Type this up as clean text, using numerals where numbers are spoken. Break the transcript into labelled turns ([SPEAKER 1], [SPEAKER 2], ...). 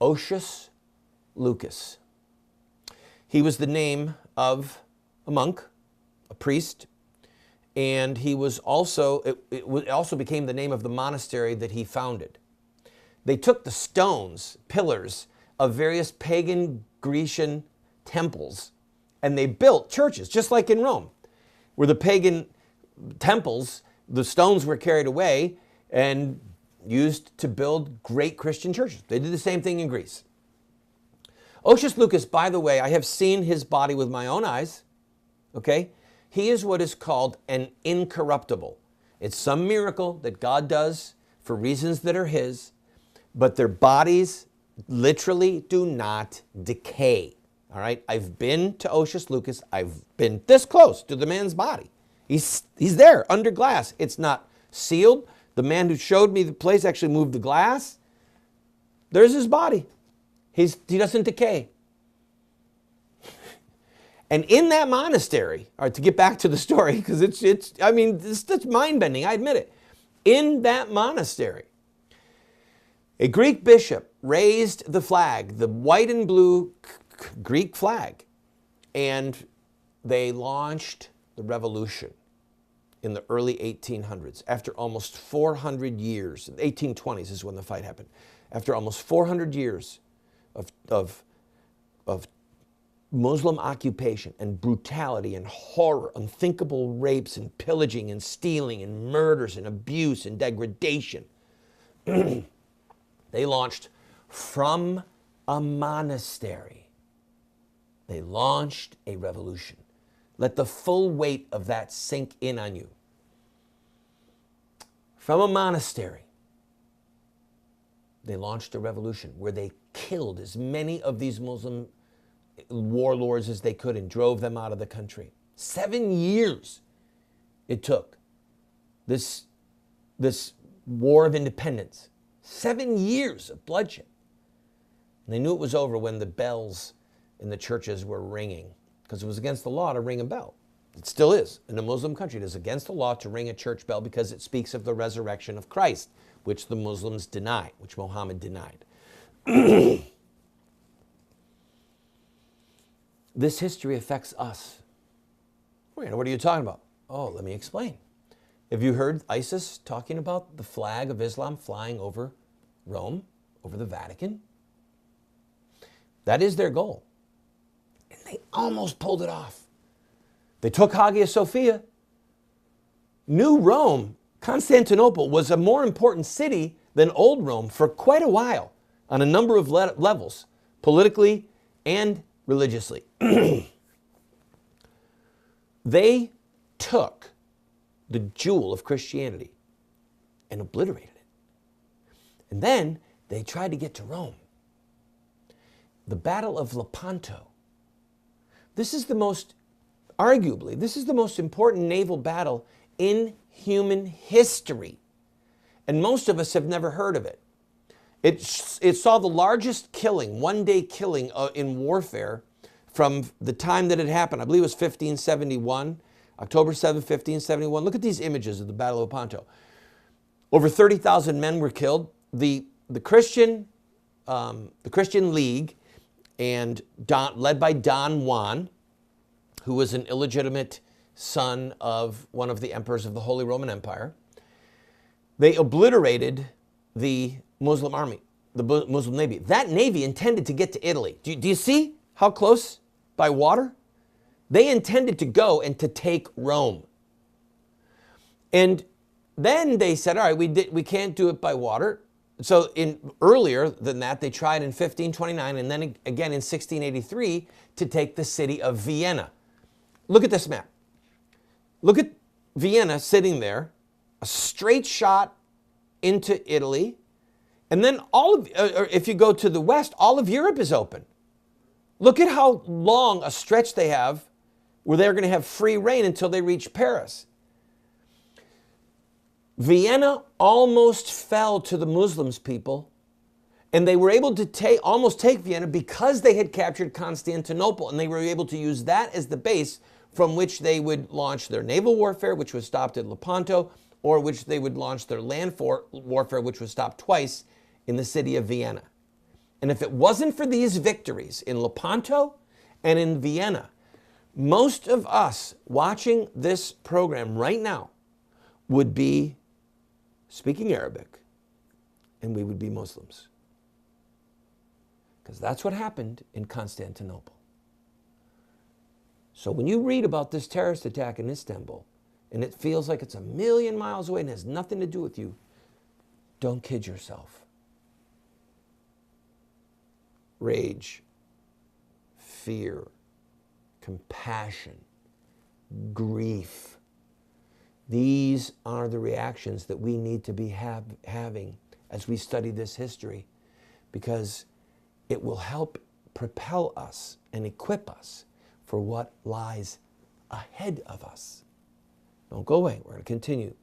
[SPEAKER 1] Osius Lucas. He was the name of a monk, a priest, and he was also, it also became the name of the monastery that he founded. They took the stones, pillars of various pagan Grecian temples, and they built churches, just like in Rome, where the pagan temples, the stones were carried away and used to build great Christian churches. They did the same thing in Greece. Osius Lucas, by the way, I have seen his body with my own eyes, okay? He is what is called an incorruptible. It's some miracle that God does for reasons that are his, but their bodies literally do not decay, all right? I've been to Osius Lucas. I've been this close to the man's body. He's there under glass. It's not sealed. The man who showed me the place actually moved the glass. There's his body. He doesn't decay. And in that monastery, all right, to get back to the story, because it's mind-bending, I admit it. In that monastery, a Greek bishop raised the flag, the white and blue Greek flag, and they launched the revolution in the early 1800s. After almost 400 years, the 1820s is when the fight happened. After almost 400 years of Muslim occupation and brutality and horror, unthinkable rapes and pillaging and stealing and murders and abuse and degradation, they launched from a monastery. They launched a revolution. Let the full weight of that sink in on you. From a monastery, they launched a revolution where they killed as many of these Muslim warlords as they could and drove them out of the country. 7 years it took this war of independence. 7 years of bloodshed. And they knew it was over when the bells in the churches were ringing, because it was against the law to ring a bell. It still is. In a Muslim country, it is against the law to ring a church bell because it speaks of the resurrection of Christ, which the Muslims deny, which Muhammad denied. This history affects us. What are you talking about? Oh, let me explain. Have you heard ISIS talking about the flag of Islam flying over Rome, over the Vatican? That is their goal. And they almost pulled it off. They took Hagia Sophia. New Rome, Constantinople, was a more important city than Old Rome for quite a while on a number of levels, politically and religiously. They took the jewel of Christianity and obliterated it. And then they tried to get to Rome. The Battle of Lepanto. This is the most important naval battle in human history. And most of us have never heard of it. It saw the largest killing, one-day killing in warfare from the time that it happened. I believe it was 1571, October 7, 1571. Look at these images of the Battle of Lepanto. Over 30,000 men were killed. The Christian League, and led by Don Juan, who was an illegitimate son of one of the emperors of the Holy Roman Empire, they obliterated the Muslim army, the Muslim navy. That navy intended to get to Italy. Do you see how close by water? They intended to go and to take Rome. And then they said, all right, we can't do it by water. So earlier than that, they tried in 1529 and then again in 1683 to take the city of Vienna. Look at this map. Look at Vienna sitting there, a straight shot into Italy. And then if you go to the west, all of Europe is open. Look at how long a stretch they have where they're going to have free reign until they reach Paris. Vienna almost fell to the Muslims, people, and they were able to almost take Vienna because they had captured Constantinople, and they were able to use that as the base from which they would launch their naval warfare, which was stopped at Lepanto, or which they would launch their land warfare, which was stopped twice in the city of Vienna. And if it wasn't for these victories in Lepanto and in Vienna, most of us watching this program right now would be speaking Arabic, and we would be Muslims. Because that's what happened in Constantinople. So when you read about this terrorist attack in Istanbul, and it feels like it's a million miles away and has nothing to do with you, don't kid yourself. Rage, fear, compassion, grief. These are the reactions that we need to be having as we study this history, because it will help propel us and equip us for what lies ahead of us. Don't go away. We're going to continue